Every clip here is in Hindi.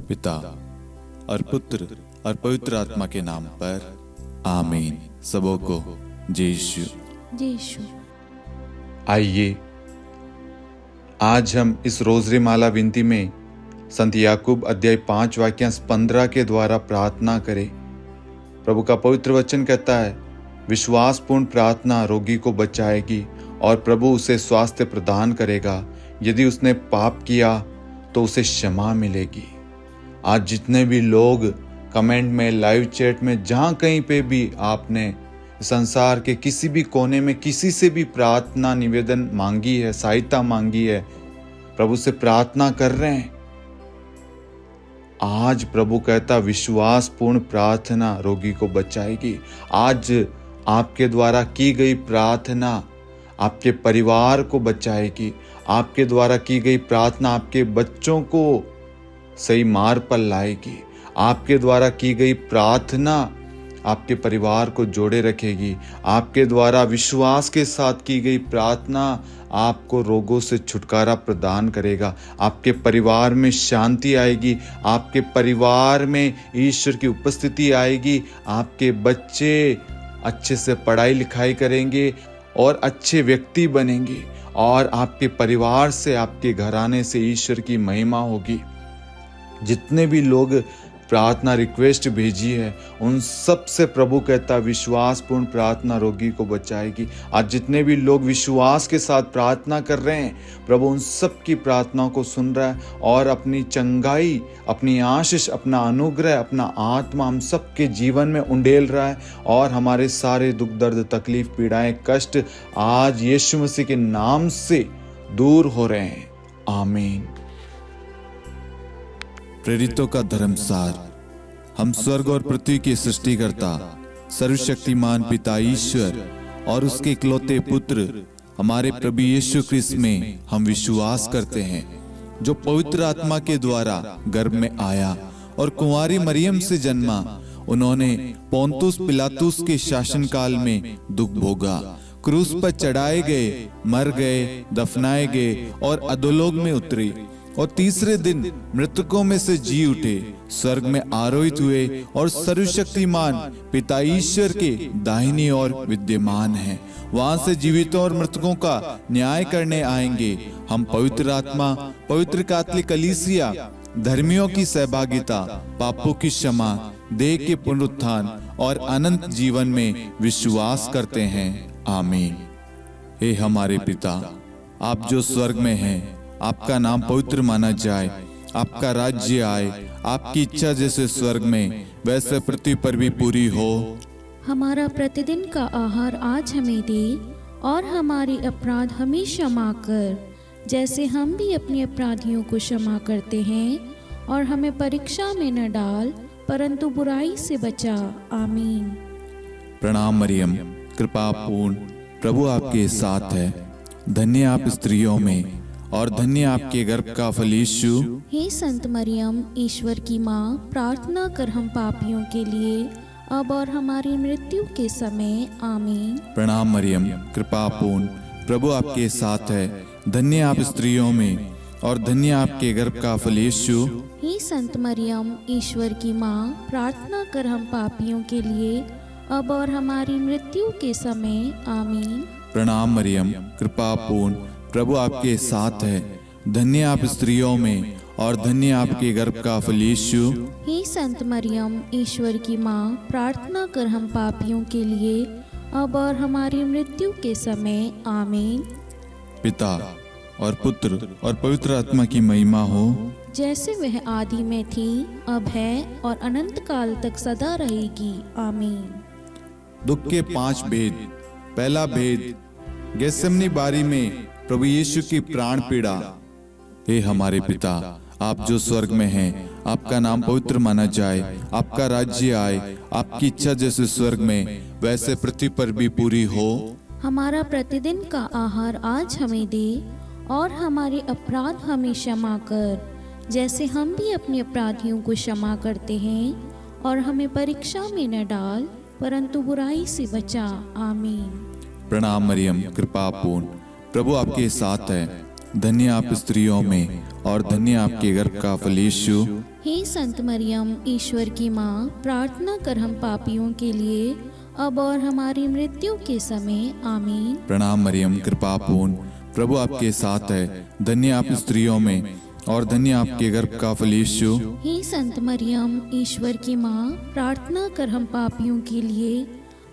पिता और पुत्र और पवित्र आत्मा के नाम पर आमीन। सबों को जय यीशु। जय यीशु। आइए आज हम इस रोज़री माला विनती में संत याकूब अध्याय 5 वाक्यांश 15 के द्वारा प्रार्थना करें। प्रभु का पवित्र वचन कहता है, विश्वासपूर्ण प्रार्थना रोगी को बचाएगी और प्रभु उसे स्वास्थ्य प्रदान करेगा। यदि उसने पाप किया तो उसे क्षमा मिलेगी। आज जितने भी लोग कमेंट में, लाइव चैट में, जहाँ कहीं पे भी आपने संसार के किसी भी कोने में किसी से भी प्रार्थना निवेदन मांगी है, सहायता मांगी है, प्रभु से प्रार्थना कर रहे हैं, आज प्रभु कहता विश्वासपूर्ण प्रार्थना रोगी को बचाएगी। आज आपके द्वारा की गई प्रार्थना आपके परिवार को बचाएगी। आपके द्वारा की गई प्रार्थना आपके बच्चों को सही मार्ग पर लाएगी। आपके द्वारा की गई प्रार्थना आपके परिवार को जोड़े रखेगी। आपके द्वारा विश्वास के साथ की गई प्रार्थना आपको रोगों से छुटकारा प्रदान करेगा। आपके परिवार में शांति आएगी। आपके परिवार में ईश्वर की उपस्थिति आएगी। आपके बच्चे अच्छे से पढ़ाई लिखाई करेंगे और अच्छे व्यक्ति बनेंगे और आपके परिवार से, आपके घराने से ईश्वर की महिमा होगी। जितने भी लोग प्रार्थना रिक्वेस्ट भेजी है उन सब से प्रभु कहता विश्वासपूर्ण प्रार्थना रोगी को बचाएगी। आज जितने भी लोग विश्वास के साथ प्रार्थना कर रहे हैं, प्रभु उन सब की प्रार्थनाओं को सुन रहा है और अपनी चंगाई, अपनी आशीष, अपना अनुग्रह, अपना आत्मा हम सब के जीवन में उंडेल रहा है और हमारे सारे दुख दर्द तकलीफ पीड़ाएं कष्ट आज यीशु मसीह के नाम से दूर हो रहे हैं। आमीन। प्रेरितों का धर्मसार। हम स्वर्ग और पृथ्वी के सृष्टिकर्ता सर्वशक्तिमान पिता ईश्वर और उसके इकलौते पुत्र हमारे प्रभु यीशु ख्रिस्त में हम विश्वास करते हैं, जो पवित्र आत्मा के द्वारा गर्भ में आया और कुंवारी मरियम से जन्मा। उन्होंने पोंतुस पिलातुस के शासनकाल में दुख भोगा, क्रूस पर चढ़ाए गए, मर गए, दफनाए गए और अधोलोक में उतरे और तीसरे दिन मृतकों में से जी उठे, स्वर्ग में आरोहित हुए और सर्वशक्तिमान पिता ईश्वर के दाहिनी ओर विद्यमान हैं। वहां से जीवितों और मृतकों का न्याय करने आएंगे। हम पवित्र आत्मा, पवित्र कैथोलिक कलीसिया, धर्मियों की सहभागिता, पापों की क्षमा, देह के पुनरुत्थान और अनंत जीवन में विश्वास करते हैं। आमीन। हे हमारे पिता, आप जो स्वर्ग में हैं, आपका नाम पवित्र माना जाए, आपका राज्य आए, आपकी इच्छा जैसे स्वर्ग में वैसे पृथ्वी पर भी पूरी हो। हमारा प्रतिदिन का आहार आज हमें दे और हमारे अपराध हमें क्षमा कर, जैसे हम भी अपने अपराधियों को क्षमा करते हैं, और हमें परीक्षा में न डाल परंतु बुराई से बचा। आमीन। प्रणाम मरियम, कृपा पूर्ण, प्रभु आपके साथ है। धन्य आप स्त्रियों में और धन्य आपके गर्भ का फल यीशु। हे संत मरियम, ईश्वर की माँ, प्रार्थना कर हम पापियों के लिए अब और हमारी मृत्यु के समय। आमीन। प्रणाम मरियम, कृपा पूर्ण, प्रभु आपके साथ है। धन्य आप स्त्रियों में और धन्य आपके गर्भ का फल यीशु। हे संत मरियम, ईश्वर की माँ, प्रार्थना कर हम पापियों के लिए अब और हमारी मृत्यु के समय। आमीन। प्रणाम मरियम, कृपा पूर्ण, प्रभु आपके साथ है। धन्य आप स्त्रियों में और धन्य आपके गर्भ का फल यीशु। हे संत मरियम, ईश्वर की माँ, प्रार्थना कर हम पापियों के लिए अब और हमारी मृत्यु के समय। आमीन। पिता और पुत्र और पवित्र आत्मा की महिमा हो, जैसे वह आदि में थी, अब है और अनंत काल तक सदा रहेगी। आमीन। दुख के 5 भेद। पहला भेद, गेत्सेमनी बारी में प्रभु यीशु की प्राण पीड़ा। हे हमारे पिता, आप जो स्वर्ग में हैं, आपका नाम पवित्र माना जाए, आपका राज्य आए, आपकी इच्छा जैसे स्वर्ग में वैसे पृथ्वी पर भी पूरी हो। हमारा प्रतिदिन का आहार आज हमें दे और हमारे अपराध हमें क्षमा कर, जैसे हम भी अपने अपराधियों को क्षमा करते हैं, और हमें परीक्षा में न डाल परंतु बुराई से बचा। आमीन। प्रणाम मरियम, कृपा पूर्ण, प्रभु आपके साथ है। धन्य आप स्त्रियों में और धन्य आपके गर्भ का फल यीशु। हे संत मरियम ईश्वर की माँ, प्रार्थना कर हम पापियों के लिए अब और हमारी मृत्यु के समय आमीन। प्रणाम मरियम, कृपा पूर्ण, प्रभु आपके साथ है। धन्य आप स्त्रियों में और धन्य आपके गर्भ का फल यीशु। हे संत मरियम ईश्वर की माँ, प्रार्थना कर हम पापियों के लिए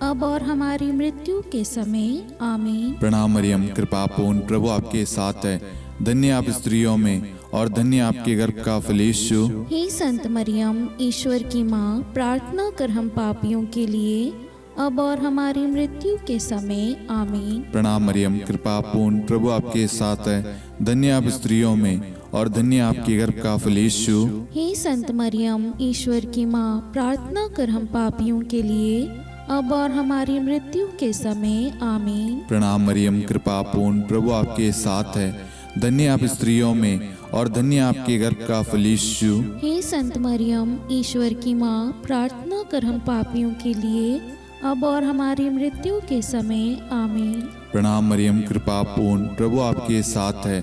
अब और हमारी मृत्यु के समय आमीन। प्रणाम मरियम, कृपा पूर्ण, प्रभु आपके साथ है। धन्य आप स्त्रियों में और धन्य आपके गर्भ का फल यीशु। हे संत मरियम ईश्वर की माँ, प्रार्थना कर हम पापियों के लिए अब और हमारी मृत्यु के समय आमीन। प्रणाम मरियम, कृपा पूर्ण, प्रभु आपके साथ है। धन्य आप स्त्रियों में और धन्य आपके गर्भ का फल यीशु। हे संत मरियम ईश्वर की माँ, प्रार्थना कर हम पापियों के लिए अब और हमारी मृत्यु के समय आमीन। प्रणाम मरियम, कृपा पूर्ण, प्रभु आपके साथ है। धन्य आप स्त्रियों में और धन्य आपके गर्भ का फल यीशु। हे संत मरियम ईश्वर की माँ, प्रार्थना कर हम पापियों के लिए अब और हमारी मृत्यु के समय आमीन। प्रणाम मरियम, कृपा पूर्ण, प्रभु आपके साथ है।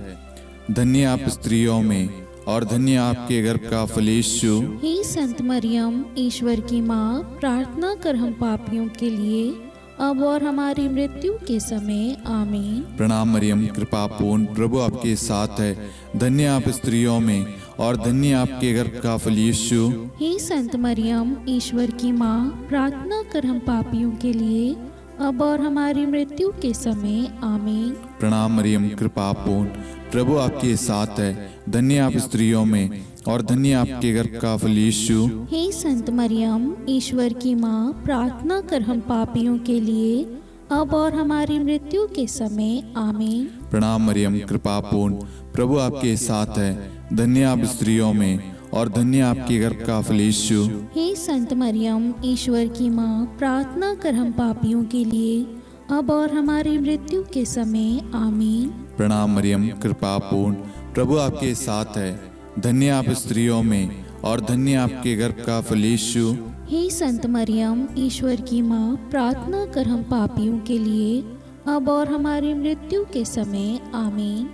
धन्य आप स्त्रियों में और धन्य आपके गर्भ का फल यीशु। हे संत मरियम ईश्वर की माँ, प्रार्थना कर हम पापियों के लिए अब और हमारी मृत्यु के समय आमीन। प्रणाम मरियम, कृपा पूर्ण, प्रभु आपके साथ है। धन्य आप स्त्रियों में और धन्य आपके गर्भ का फल यीशु। हे संत मरियम ईश्वर की माँ, प्रार्थना कर हम पापियों के लिए अब और हमारी मृत्यु के समय आमीन। प्रणाम मरियम, कृपा पूर्ण, प्रभु आपके साथ है। धन्य आप स्त्रियों में और धन्य आपके गर्भ का फल यीशु। हे संत मरियम ईश्वर की माँ, प्रार्थना कर हम पापियों के लिए अब और हमारी मृत्यु के समय आमीन। प्रणाम मरियम, कृपा पूर्ण, प्रभु आपके साथ है। धन्य आप स्त्रियों में और धन्य आपके गर्भ का फल यीशु। हे संत मरियम ईश्वर की माँ, प्रार्थना कर हम पापियों के लिए अब और हमारी मृत्यु के समय आमीन। प्रणाम मरियम, कृपा पूर्ण, प्रभु आपके साथ है। धन्य आप स्त्रियों में और धन्य आपके गर्भ का फल यीशु। हे संत मरियम ईश्वर की माँ, प्रार्थना कर हम पापियों के लिए अब और हमारी मृत्यु के समय आमीन।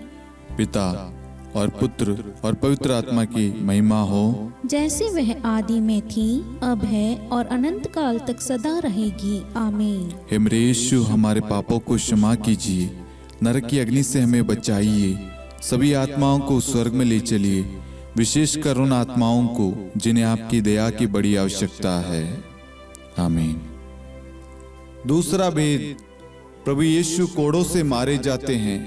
पिता और पुत्र और पवित्र आत्मा की महिमा हो, जैसे वह आदि में थी, अब है और अनंत काल तक सदा रहेगी आमीन। हे मेरे यीशु, हमारे पापों को क्षमा कीजिए, नरक की अग्नि से हमें बचाइए, सभी आत्माओं को स्वर्ग में ले चलिए, विशेषकर उन आत्माओं को जिन्हें आपकी दया की बड़ी आवश्यकता है। आमीन। दूसरा भेद, प्रभु यीशु कोड़ों से मारे जाते हैं।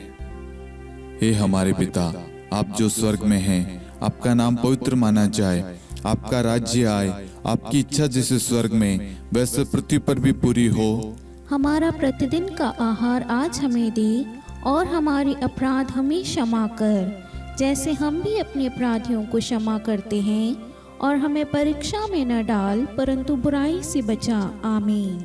हे हमारे पिता, आप जो स्वर्ग में हैं, आपका नाम पवित्र माना जाए, आपका राज्य आए, आपकी इच्छा जैसे स्वर्ग में वैसे पृथ्वी पर भी पूरी हो। हमारा प्रतिदिन का आहार आज हमें दे और हमारे अपराध हमें क्षमा कर, जैसे हम भी अपने अपराधियों को क्षमा करते हैं, और हमें परीक्षा में न डाल परंतु बुराई से बचा आमीन।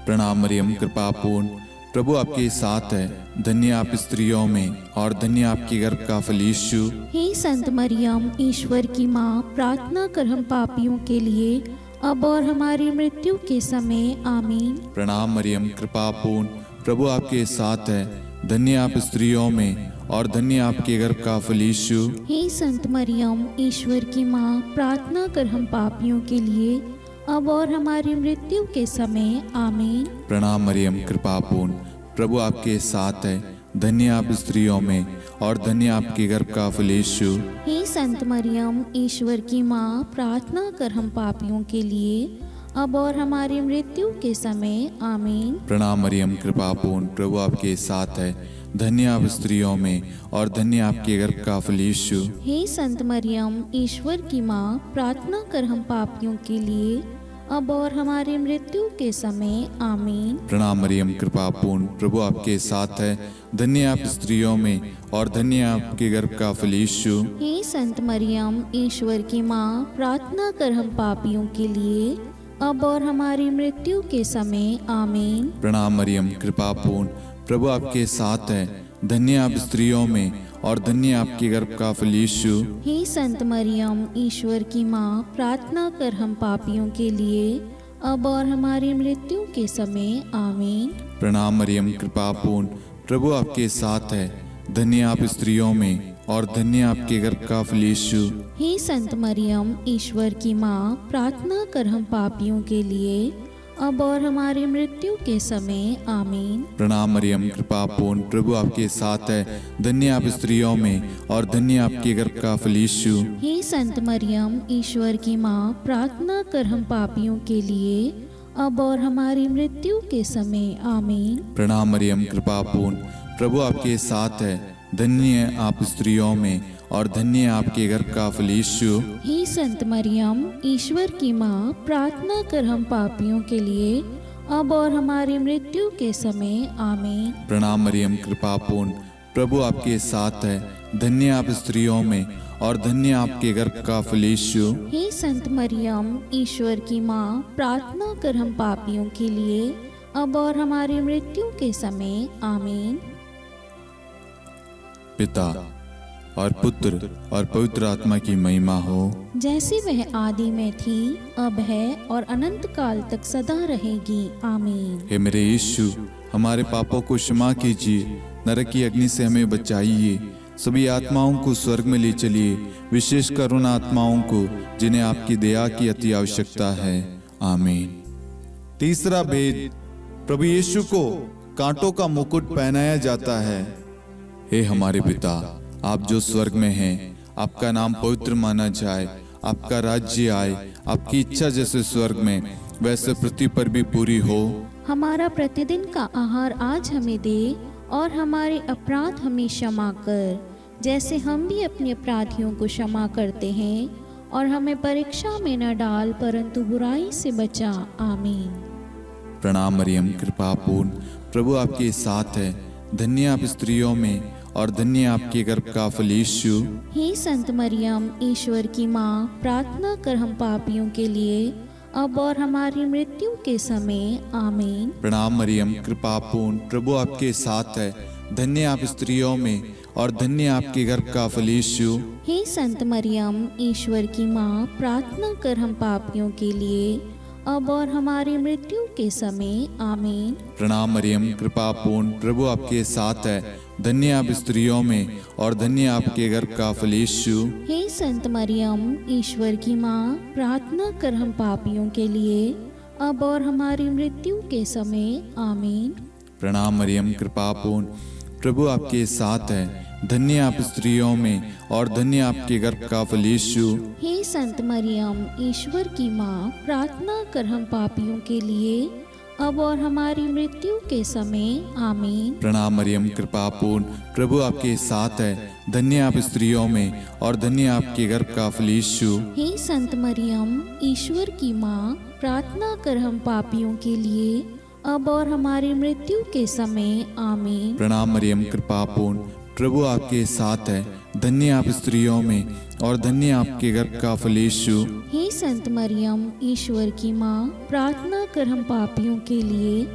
प्रणाम मरियम, कृपा पूर्ण, प्रभु आपके साथ है। धन्य आप स्त्रियों में और धन्य आपके गर्भ का फल यीशु। हे संत मरियम ईश्वर की माँ, प्रार्थना कर हम पापियों के लिए अब और हमारी मृत्यु के समय आमीन। प्रणाम मरियम, कृपा पूर्ण, प्रभु आपके साथ है। धन्य आप स्त्रियों में और धन्य आपके गर्भ का फल यीशु। हे संत मरियम ईश्वर की माँ, प्रार्थना कर हम पापियों के लिए अब और हमारी मृत्यु के समय आमीन। प्रणाम मरियम, कृपा पूर्ण, प्रभु आपके साथ है। धन्य आप स्त्रियों में और धन्य आपके गर्भ का फल यीशु। हे संत मरियम ईश्वर की माँ, प्रार्थना कर हम पापियों के लिए अब और हमारी मृत्यु के समय आमीन। प्रणाम मरियम, कृपा पूर्ण, प्रभु आपके साथ है। धन्य आप स्त्रियों में और धन्य आपके गर्भ का फल यीशु। हे संत मरियम ईश्वर की माँ, प्रार्थना कर हम पापियों के लिए अब और हमारी मृत्यु के समय आमीन। प्रणाम मरियम, कृपा पूर्ण, प्रभु आपके साथ है। धन्य आप स्त्रियों में और धन्य आपके गर्भ का फल यीशु। हे संत मरियम ईश्वर की माँ, प्रार्थना कर हम पापियों के लिए अब और हमारी मृत्यु के समय आमीन। प्रणाम मरियम, कृपा पूर्ण, प्रभु आपके साथ है। धन्य आप स्त्रियों में और धन्य आपके गर्भ का फल यीशु। हे संत मरियम ईश्वर की माँ, प्रार्थना कर हम पापियों के लिए अब और हमारी मृत्यु के समय आमीन। प्रणाम मरियम, कृपा पूर्ण, प्रभु आपके साथ है। धन्य आप स्त्रियों में और धन्य आपके गर्भ का फल यीशु। हे संत मरियम, ईश्वर की माँ, प्रार्थना कर हम पापियों के लिए, अब और हमारी मृत्यु के समय। आमीन। प्रणाम मरियम, कृपा पूर्ण, प्रभु आपके साथ है। धन्य आप स्त्रियों में और धन्य आपके गर्भ का फल यीशु। हे संत मरियम, ईश्वर की माँ, प्रार्थना कर हम पापियों के लिए, अब और हमारी मृत्यु के समय। आमीन। प्रणाम मरियम, कृपा पूर्ण, प्रभु आपके साथ है। धन्य आप स्त्रियों में और धन्य आपके गर्भ का फल यीशु। हे संत मरियम, ईश्वर की माँ, प्रार्थना कर हम पापियों के लिए, अब और हमारी मृत्यु के समय। आमीन। प्रणाम मरियम, कृपा पूर्ण, प्रभु आपके साथ है। धन्य आप स्त्रियों में और धन्य आपके गर्भ का फल यीशु। हे संत मरियम, ईश्वर की माँ, प्रार्थना कर हम पापियों के लिए, अब और हमारी मृत्यु के समय। आमीन। पिता और पुत्र और पवित्र आत्मा की महिमा हो, जैसे वह आदि में थी, अब है और अनंत काल तक सदा रहेगी। आमीन। हे मेरे यीशु, हमारे पापों को क्षमा कीजिए, नरक की अग्नि से हमें बचाइए, सभी आत्माओं को स्वर्ग में ले चलिए, विशेषकर उन आत्माओं को जिन्हें आपकी दया की अति आवश्यकता है। आमीन। तीसरा भेद, प्रभु यीशु को कांटों का मुकुट पहनाया जाता है। हे हमारे पिता, आप जो स्वर्ग में हैं, आपका नाम पवित्र माना जाए, आपका राज्य आए, आपकी इच्छा जैसे स्वर्ग में वैसे पृथ्वी पर भी पूरी हो। हमारा प्रतिदिन का आहार आज हमें दे, और हमारे अपराध हमें क्षमा कर, जैसे हम भी अपने अपराधियों को क्षमा करते हैं, और हमें परीक्षा में न डाल, परंतु बुराई से बचा। आमीन। प्रणाम मरियम, कृपा पूर्ण, प्रभु आपके साथ है। धन्य आप स्त्रियों में और धन्य आपके गर्भ का फल यीशु। हे संत मरियम, ईश्वर की माँ, प्रार्थना कर हम पापियों के लिए, अब और हमारी मृत्यु के समय। आमीन। प्रणाम मरियम, कृपा पूर्ण, प्रभु आपके साथ है। धन्य आप स्त्रियों में और धन्य आपके गर्भ का फल यीशु। हे संत मरियम, ईश्वर की माँ, प्रार्थना कर हम पापियों के लिए, अब और हमारी मृत्यु के समय। आमीन। प्रणाम मरियम, कृपा पूर्ण, प्रभु आपके साथ है। धन्य आप स्त्रियों में और धन्य आपके गर्भ का फल यीशु। हे संत मरियम, ईश्वर की माँ, प्रार्थना कर हम पापियों के लिए, अब और हमारी मृत्यु के समय। आमीन। प्रणाम मरियम, कृपा पूर्ण, प्रभु आपके साथ है। धन्य आप स्त्रियों में और धन्य आपके गर्भ का फल यीशु। हे संत मरियम, ईश्वर की माँ, प्रार्थना कर हम पापियों के लिए, अब और हमारी मृत्यु के समय। आमीन। प्रणाम मरियम, कृपा पूर्ण, प्रभु आपके साथ है। धन्य आप स्त्रियों में और धन्य आपके गर्भ का फल यीशु। हे संत मरियम, ईश्वर की माँ, प्रार्थना कर हम पापियों के लिए, अब और हमारी मृत्यु के समय। आमीन। प्रणाम मरियम, कृपा पूर्ण, प्रभु आपके साथ है। धन्य आप स्त्रियों में और धन्य आपके गर्भ का फल यीशु। हे संत मरियम, ईश्वर की माँ, प्रार्थना कर हम पापियों के लिए,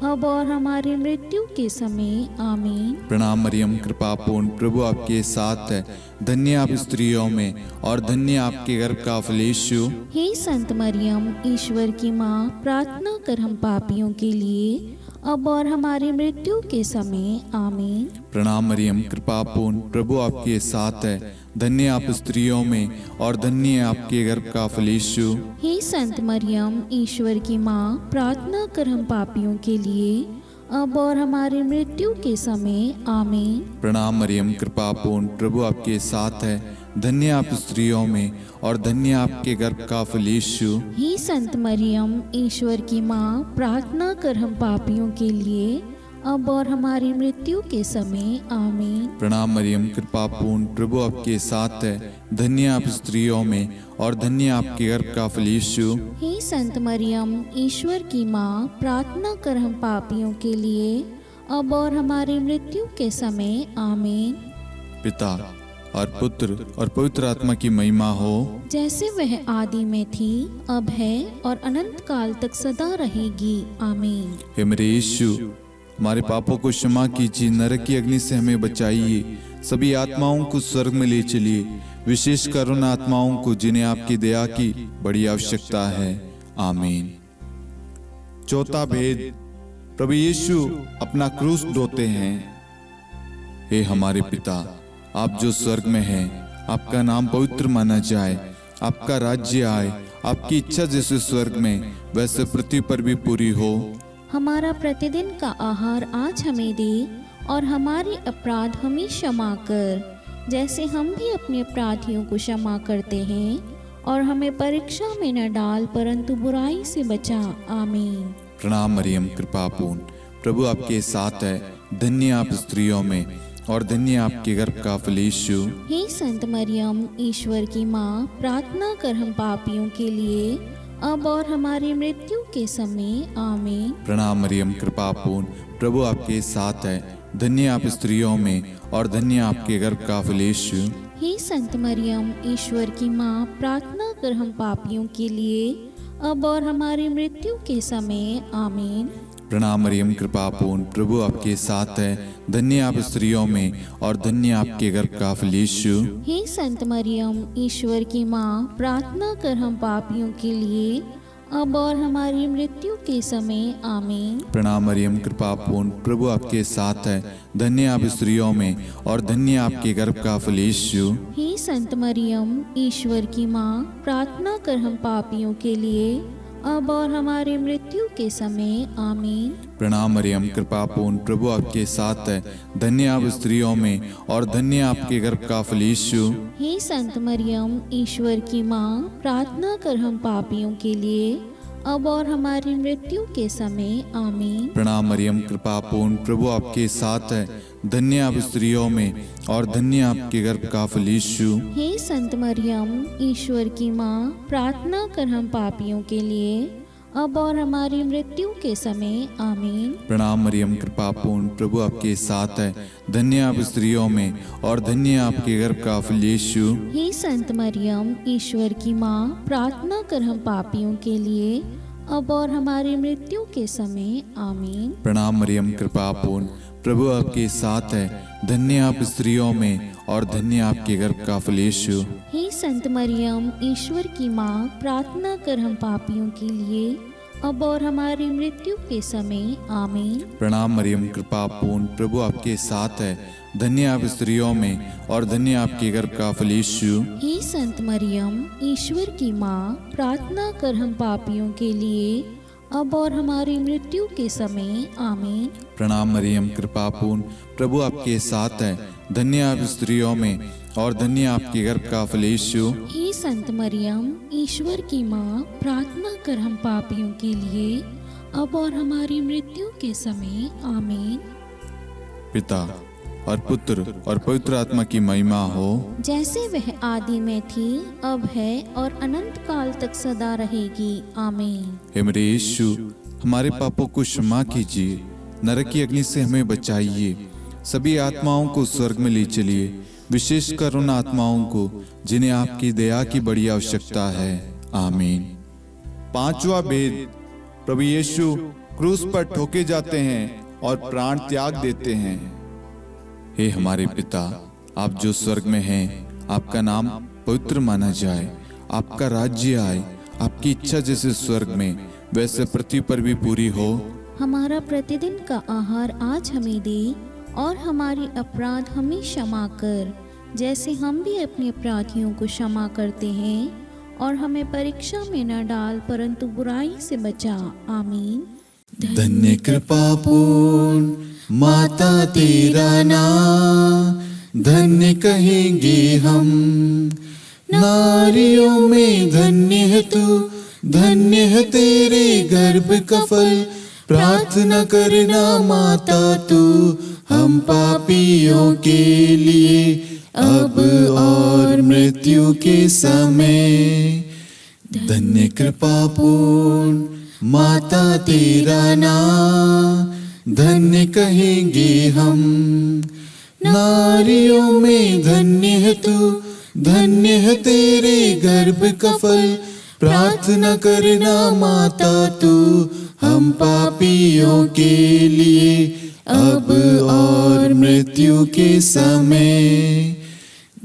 अब और हमारी मृत्यु के समय। आमीन। प्रणाम मरियम, कृपा पूर्ण, प्रभु आपके साथ है। धन्य आप स्त्रियों में और धन्य आपके गर्भ का फल यीशु। हे संत मरियम, ईश्वर की माँ, प्रार्थना कर हम पापियों के लिए, अब और हमारी मृत्यु के समय। आमीन। प्रणाम मरियम, कृपा पूर्ण, प्रभु आपके साथ है। धन्य आप स्त्रियों में और धन्य आपके गर्भ का फल यीशु। हे संत मरियम, ईश्वर की माँ, प्रार्थना कर हम पापियों के लिए, अब और हमारी मृत्यु के समय। आमीन। प्रणाम मरियम, कृपा पूर्ण, प्रभु आपके साथ है। धन्य आप स्त्रियों में और धन्य आपके गर्भ का फल यीशु। हे संत मरियम, ईश्वर की माँ, प्रार्थना कर हम पापियों के लिए, अब और हमारी मृत्यु के समय। आमीन। प्रणाम मरियम, कृपा पूर्ण, प्रभु आपके साथ है। धन्य आप स्त्रियों में और धन्य आपके गर्भ का फल यीशु। हे संत मरियम, ईश्वर की माँ, प्रार्थना कर हम पापियों के लिए, अब और हमारी मृत्यु के समय। आमीन। पिता और पुत्र और पवित्र आत्मा की महिमा हो, जैसे वह आदि में थी, अब है और अनंत काल तक सदा रहेगी। आमीन। हे मेरे यीशु, हमारे पापों को क्षमा कीजिए, नरक की अग्नि से हमें बचाइए, सभी आत्माओं को स्वर्ग में ले चलिए, विशेषकर उन आत्माओं को जिन्हें आपकी दया की बड़ी आवश्यकता है। आमीन। चौथा भेद, प्रभु यीशु अपना क्रूस ढोते हैं। हे हमारे पिता, आप जो स्वर्ग में हैं, आपका नाम पवित्र माना जाए, आपका राज्य आए, आपकी इच्छा जैसे स्वर्ग में वैसे पृथ्वी पर भी पूरी हो। हमारा प्रतिदिन का आहार आज हमें दे, और हमारे अपराध हमें क्षमा कर, जैसे हम भी अपने अपराधियों को क्षमा करते हैं, और हमें परीक्षा में न डाल परंतु बुराई से बचा। आमीन। प्रणाम मरियम, कृपा पूर्ण, प्रभु आपके साथ है, धन्य आप स्त्रियों में और धन्य आपके गर्भ का फल यीशु। हे संत मरियम, ईश्वर की माँ, प्रार्थना कर हम पापियों के लिए, अब और हमारी मृत्यु के समय। आमीन। प्रणाम मरियम, कृपा पूर्ण, प्रभु आपके साथ है, धन्य आप स्त्रियों में और धन्य आपके गर्भ का फल यीशु। हे संत मरियम, ईश्वर की माँ, प्रार्थना कर हम पापियों के लिए, अब और हमारी मृत्यु के समय। आमीन। प्रणाम मरियम, कृपा पूर्ण, प्रभु आपके साथ है, धन्य आप स्त्रियों में और धन्य आपके गर्भ का फल यीशु। हे संत मरियम, ईश्वर की माँ, प्रार्थना कर हम पापियों के लिए, अब और हमारी मृत्यु के समय। आमीन। प्रणाम मरियम, कृपा पूर्ण, प्रभु आपके साथ है, धन्य आप स्त्रियों में और धन्य आपके गर्भ का फल यीशु। हे संत मरियम, ईश्वर की माँ, प्रार्थना कर हम पापियों के लिए, अब और हमारी मृत्यु के समय। आमीन। प्रणाम मरियम, कृपा पूर्ण, प्रभु आपके साथ है, धन्य आप स्त्रियों में और धन्य आपके गर्भ का फल यीशु। हे संत मरियम, ईश्वर की माँ, प्रार्थना कर हम पापियों के लिए, अब और हमारी मृत्यु के समय। आमीन। प्रणाम मरियम, कृपा पूर्ण, प्रभु आपके साथ है, धन्य आप स्त्रियों में और धन्य आपके गर्भ का फल यीशु। हे संत मरियम, ईश्वर की माँ, प्रार्थना कर हम पापियों के लिए, अब और हमारी मृत्यु के समय। आमीन। प्रणाम मरियम, कृपा पूर्ण, प्रभु आपके साथ है, धन्य आप स्त्रियों में और धन्य आपके गर्भ का फल यीशु। हे संत मरियम, ईश्वर की माँ, प्रार्थना कर हम पापियों के लिए, अब और हमारी मृत्यु के समय। आमीन। प्रणाम मरियम, कृपा पूर्ण, प्रभु आपके साथ है, धन्य आप स्त्रियों में और धन्य आपके गर्भ का फल यीशु। हे संत मरियम, ईश्वर की माँ, प्रार्थना कर हम पापियों के लिए, अब और हमारी मृत्यु के समय। आमीन। प्रणाम मरियम, कृपा पूर्ण, प्रभु आपके साथ है, धन्य आप स्त्रियों में और धन्य आपके गर्भ का फल यीशु। हे संत मरियम, ईश्वर की माँ, प्रार्थना कर हम पापियों के लिए, अब और हमारी मृत्यु के समय। आमीन। प्रणाम मरियम, कृपा पूर्ण, प्रभु आपके साथ है, धन्य आप स्त्रियों में और धन्य आपके गर्भ का फल यीशु। हे संत मरियम, ईश्वर की माँ, प्रार्थना कर हम पापियों के लिए, अब और हमारी मृत्यु के समय। आमीन। पिता और पुत्र और पवित्र आत्मा की महिमा हो, जैसे वह आदि में थी, अब है और अनंत काल तक सदा रहेगी। आमीन। हे मेरे यीशु, हमारे पापों को क्षमा कीजिए, नरक की अग्नि से हमें बचाइए, सभी आत्माओं को स्वर्ग में ले चलिए, विशेषकर उन आत्माओं को जिन्हें आपकी दया की बड़ी आवश्यकता है। आमीन। पांचवा भेद, प्रभु यीशु क्रूस पर ठोके जाते हैं और प्राण त्याग देते हैं। हे हमारे पिता, आप जो स्वर्ग में हैं, आपका नाम पवित्र माना जाए, आपका राज्य आए, आपकी इच्छा जैसे स्वर्ग में वैसे पृथ्वी पर भी पूरी हो। हमारा प्रतिदिन का आहार आज हमें दे, और हमारे अपराध हमें क्षमा कर, जैसे हम भी अपने अपराधियों को क्षमा करते हैं, और हमें परीक्षा में न डाल परंतु बुराई से बचा। आमीन। धन्य कृपा पूर्ण माता तेरा नाम, धन्य कहेंगे हम, नारियों में धन्य है तू, धन्य है तेरे गर्भ का फल। प्रार्थना करना माता तू हम पापियों के लिए, अब और मृत्यु के समय। धन्य कृपा पूर्ण माता तेरा नाम, धन्य कहेंगे हम, नारियों में धन्य है तू, धन्य है तेरे गर्भ का फल। प्रार्थना करना माता तू हम पापियों के लिए, अब और मृत्यु के समय।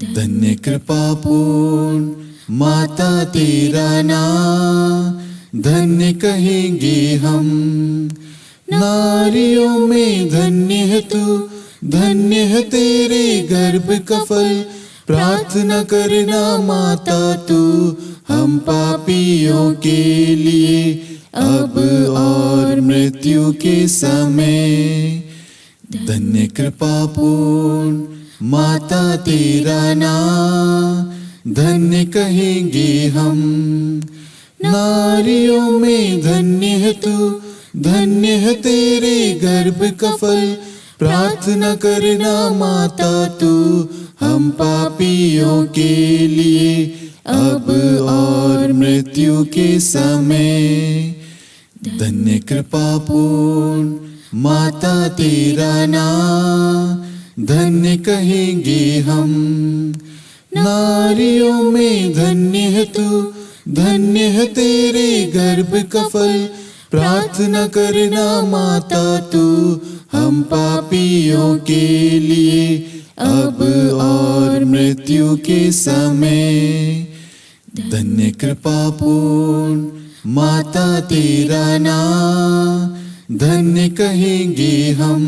धन्य कृपा पूर्ण माता तेरा नाम, धन्य कहेंगे हम, नारियों में धन्य है तू, धन्य है तेरे गर्भ का फल। प्रार्थना करना माता तू हम पापियों के लिए, अब और मृत्यु के समय। धन्य कृपा पूर्ण माता तेरा नाम, धन्य कहेंगे हम। नारियों में धन्य है तू, धन्य है तेरे गर्भ का फल। प्रार्थना करना माता तू हम पापियों के लिए, अब और मृत्यु के समय। धन्य कृपा पूर्ण माता तेरा नाम, धन्य कहेंगे हम। नारियों में धन्य है तू, धन्य है तेरे गर्भ का फल। प्रार्थना करना माता तू हम पापियों के लिए, अब और मृत्यु के समय। धन्य कृपा पूर्ण माता तेरा नाम, धन्य कहेंगे हम।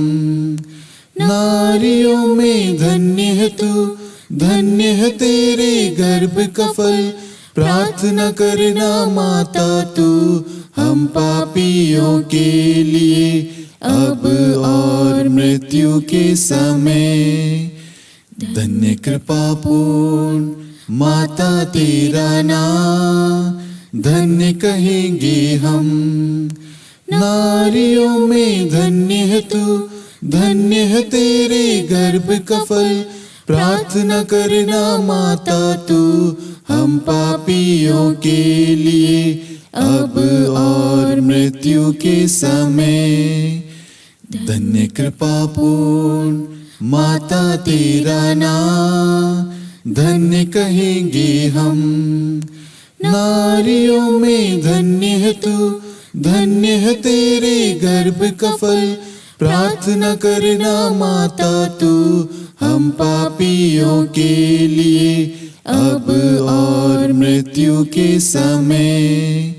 नारियों में धन्य है तू, धन्य है तेरे गर्भ का फल। प्रार्थना करना माता तू हम पापियों के लिए, अब और मृत्यु के समय। धन्य कृपा पूर्ण माता तेरा नाम, धन्य कहेंगे हम। नारियों में धन्य है तू, धन्य है तेरे गर्भ का फल। प्रार्थना करना माता तू हम पापियों के लिए, अब और मृत्यु के समय। धन्य कृपा पूर्ण माता तेरा नाम, धन्य कहेंगे हम। नारियों में धन्य है तू, धन्य है तेरे गर्भ का फल। प्रार्थना करना माता तू हम पापियों के लिए, अब और मृत्यु के समय।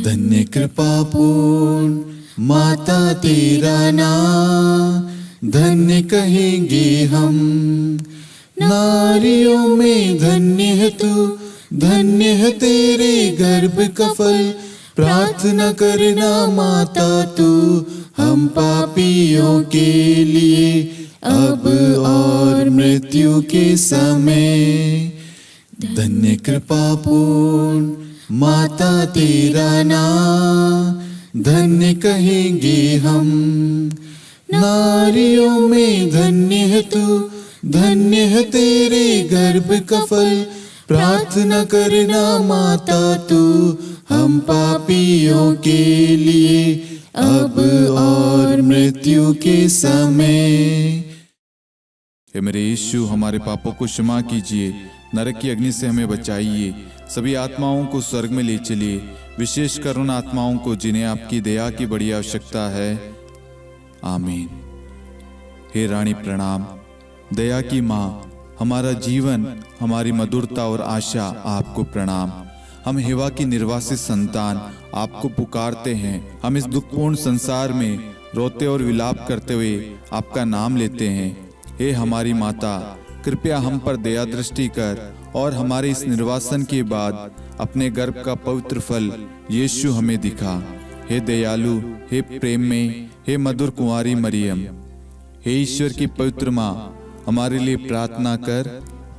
धन्य कृपा पूर्ण माता तेरा नाम, धन्य कहेंगे हम। नारियों में धन्य है तू, धन्य है तेरे गर्भ का फल। प्रार्थना करना माता तू हम पापियों के लिए, अब और मृत्यु के समय। धन्य कृपा पूर्ण माता तेरा नाम, धन्य कहेंगे हम। नारियों में धन्य है तू, धन्य है तेरे गर्भ का फल। प्रार्थना करना माता तू हम पापियों के लिए, अब और मृत्यु के समय। हे मेरे यीशु, हमारे पापों को क्षमा कीजिए, नरक की अग्नि से हमें बचाइए, सभी आत्माओं को स्वर्ग में ले चलिए, विशेषकर उन आत्माओं को जिन्हें आपकी दया की बड़ी आवश्यकता है। आमीन। हे रानी प्रणाम, दया की माँ, हमारा जीवन, हमारी मधुरता और आशा आपको प्रणाम। हम हेवा की निर्वासित संतान आपको पुकारते हैं। हम इस दुखपूर्ण संसार में रोते और विलाप करते हुए आपका नाम लेते हैं। हे हमारी माता, कृपया हम पर दया दृष्टि कर और हमारे इस निर्वासन के बाद अपने गर्भ का पवित्र फल यीशु हमें दिखा। हे दयालु, हे प्रेम में, हे मधुर कुंवारी मरियम, हे ईश्वर की पवित्र माँ, हमारे लिए प्रार्थना कर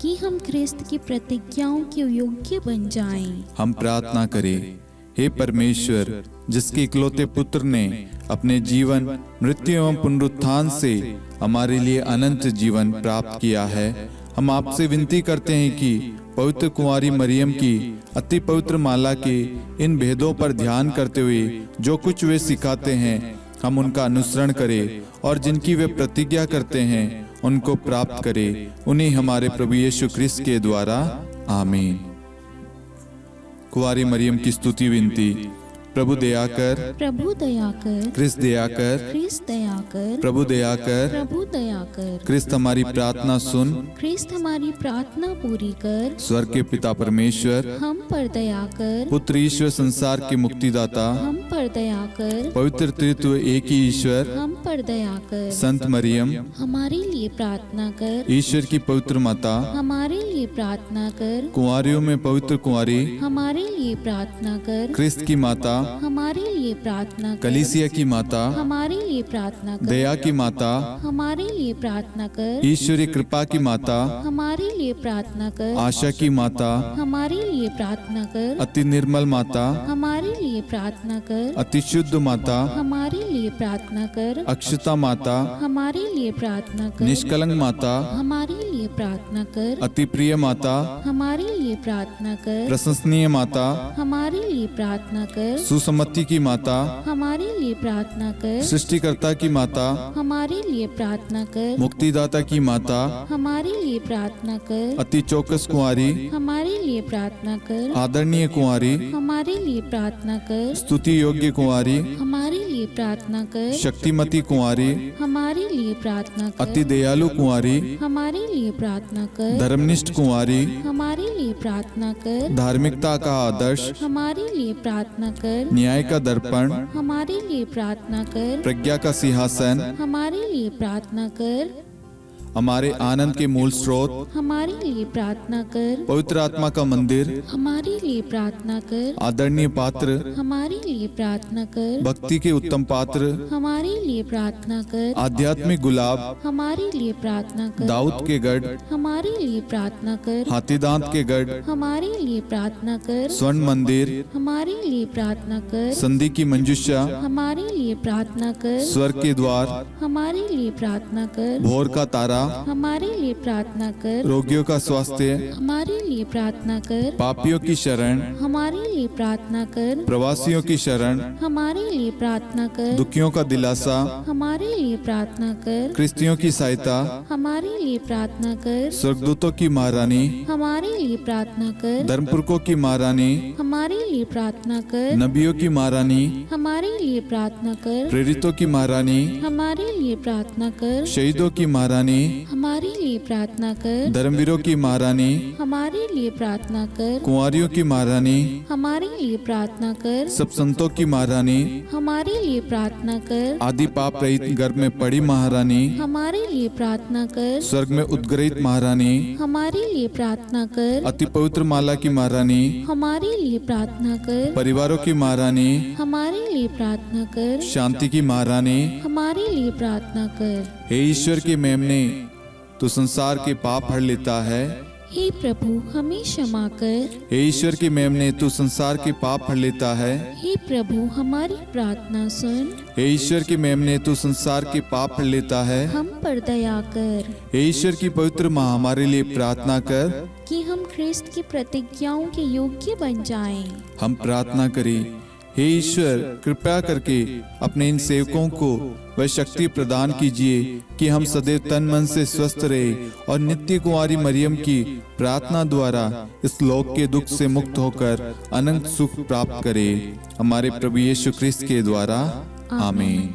कि हम ख्रिस्त की प्रतिज्ञाओं के योग्य बन जाएं। हम प्रार्थना करें। हे परमेश्वर, जिसके इकलौते पुत्र ने अपने जीवन, मृत्यु एवं पुनरुत्थान से हमारे लिए अनंत जीवन प्राप्त किया है, हम आपसे विनती करते हैं कि पवित्र कुंवारी मरियम की अति पवित्र माला के इन भेदों पर ध्यान करते हुए जो कुछ वे सिखाते हैं, हम उनका अनुसरण करें और जिनकी वे प्रतिज्ञा करते हैं उनको प्राप्त करें। उन्हीं हमारे प्रभु यीशु ख्रिस्त के द्वारा। आमीन। कुंवारी मरियम की स्तुति विनती। प्रभु दया कर, प्रभु दया कर, क्रिस्त दया कर, ख्रिस्त दया कर, प्रभु दया कर, प्रभु दया कर, क्रिस्त हमारी प्रार्थना सुन, ख्रिस्त हमारी प्रार्थना पूरी कर, स्वर्ग के पिता परमेश्वर, हम पर दया कर, पुत्र ईश्वर संसार के मुक्तिदाता, हम पर दया कर, पवित्र त्रित्व एक ही ईश्वर, हम पर दया कर, संत मरियम, हमारे लिए प्रार्थना कर, ईश्वर की पवित्र माता, हमारे लिए प्रार्थना कर, कुंवारियों में पवित्र कुंवारी, हमारे लिए प्रार्थना कर, क्रिस्त की माता, हमारे लिए प्रार्थना कर, कलीसिया की माता, हमारे लिए प्रार्थना कर, दया की माता, हमारे लिए प्रार्थना कर, ईश्वरीय कृपा की माता, हमारे लिए प्रार्थना कर, आशा की माता, हमारे लिए प्रार्थना कर, अति निर्मल माता, हमारे लिए प्रार्थना कर, अति शुद्ध माता, हमारे लिए प्रार्थना कर, अक्षता माता, हमारे लिए प्रार्थना कर, निष्कलंक माता, हमारे लिए प्रार्थना कर, अति प्रिय माता, हमारे लिए प्रार्थना कर, प्रशंसनीय माता, हमारे लिए प्रार्थना कर, सुसम्मति की माता, हमारे लिए प्रार्थना कर, सृष्टिकर्ता की माता, हमारे लिए प्रार्थना कर, मुक्तिदाता की माता, हमारे लिए प्रार्थना कर, अति चौकस कुंवारी, हमारे लिए प्रार्थना कर, आदरणीय कुंवारी, हमारे लिए प्रार्थना कर, स्तुति योग्य कुंवारी, हमारे लिए प्रार्थना कर, शक्तिमती कुंवारी, हमारे लिए प्रार्थना अति कर, दयालु कुंवारी, हमारे लिए प्रार्थना कर, धर्मनिष्ठ कुंवारी, हमारे लिए प्रार्थना कर, धार्मिकता का आदर्श, हमारे लिए प्रार्थना कर, न्याय का दर्पण, हमारे लिए प्रार्थना कर, प्रज्ञा का सिंहासन, हमारे लिए प्रार्थना कर, हमारे आनंद के मूल स्रोत, हमारे लिए प्रार्थना कर, पवित्र आत्मा का मंदिर, हमारे लिए प्रार्थना कर, आदरणीय पात्र, हमारे लिए प्रार्थना कर, भक्ति के उत्तम पात्र, हमारे लिए प्रार्थना कर, आध्यात्मिक गुलाब, हमारे लिए प्रार्थना कर, दाऊद के गढ़, हमारे लिए प्रार्थना कर, हाथीदांत के गढ़, हमारे लिए प्रार्थना कर, स्वर्ण मंदिर, हमारे लिए प्रार्थना कर, संधि की मंजुषा, हमारे लिए प्रार्थना कर, स्वर्ग के द्वार, हमारे लिए प्रार्थना कर, भोर का तारा, हमारे लिए प्रार्थना कर, रोगियों का स्वास्थ्य, हमारे लिए प्रार्थना कर, पापियों की शरण, हमारे लिए प्रार्थना कर, प्रवासियों की शरण, हमारे लिए प्रार्थना कर, दुखियों का दिलासा, हमारे लिए प्रार्थना कर, क्रिस्तियों की सहायता, हमारे लिए प्रार्थना कर, स्वर्गदूतों की महारानी, हमारे लिए प्रार्थना कर, धर्मपुरखों की महारानी, हमारे लिए प्रार्थना कर, नबियों की महारानी, हमारे लिए प्रार्थना कर, प्रेरितों की महारानी, हमारे लिए प्रार्थना कर, शहीदों की महारानी, हमारे लिए प्रार्थना कर, धर्मवीरों की महारानी, हमारे लिए प्रार्थना कर, कुंवारियों की महारानी, हमारे लिए प्रार्थना कर, सब संतों की महारानी, हमारे लिए प्रार्थना कर, आदि पाप रहित गर्भ में पड़ी महारानी, हमारे लिए प्रार्थना कर, स्वर्ग में उद्गृहित महारानी, हमारे लिए प्रार्थना कर, अति पवित्र माला की महारानी, हमारे लिए प्रार्थना कर, परिवारों की महारानी, हमारे लिए प्रार्थना कर, शांति की महारानी, हमारे लिए प्रार्थना कर। हे ईश्वर के मेमने, तू संसार के पाप हर लेता है। हे प्रभु हमें क्षमा कर। हे ईश्वर के मेमने, तू संसार के पाप हर लेता है। हे प्रभु हमारी प्रार्थना सुन। हे ईश्वर के मेमने, तू संसार के पाप हर लेता है। हम पर दया कर हे ईश्वर की पवित्र माँ, हमारे लिए प्रार्थना कर कि हम ख्रिस्त की प्रतिज्ञाओं के योग्य बन जाएं। हम प्रार्थना करें। हे ईश्वर, कृपया करके अपने इन सेवकों को वह शक्ति प्रदान कीजिए कि हम सदैव तन मन से स्वस्थ रहे और नित्य कुंवारी मरियम की प्रार्थना द्वारा इस लोक के दुख से मुक्त होकर अनंत सुख प्राप्त करें। हमारे प्रभु यीशु ख्रिस्त के द्वारा आमीन।